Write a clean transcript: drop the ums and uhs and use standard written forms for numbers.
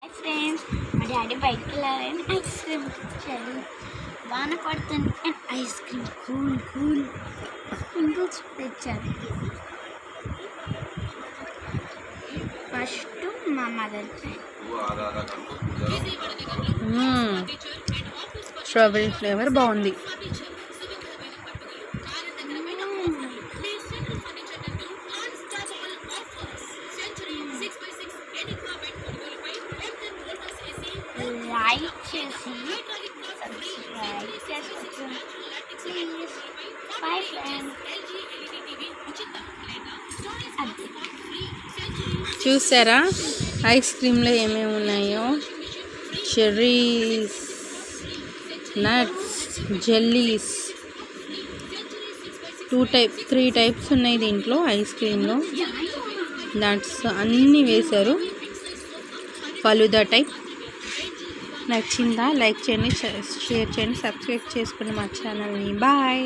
Hi friends, మా daddy బయటకు వెళ్ళాలని ఐస్ క్రీమ్ తెచ్చాడు. వాన పడుతుంది and ice cream cool cool sprinkles తెచ్చారు. ఫస్ట్ మా మదర్ స్ట్రాబెరీ ఫ్లేవర్ బాగుంది. లైక్ చేసి సబ్స్క్రైబ్ చేసుకోండి ప్లీజ్. Bye friends. చూసారా ఐస్ క్రీమ్లో ఏమేమి ఉన్నాయో? చెర్రీస్, నట్స్, జెల్లీస్, 3 టైప్స్ ఉన్నాయి దీంట్లో ఐస్ క్రీమ్లో. నట్స్ అన్నీ వేశారు. ఫలూదా టైప్. నచ్చిందా? లైక్ చేయండి, షేర్ చేయండి, సబ్స్క్రైబ్ చేసుకోండి మా ఛానల్ని. బాయ్.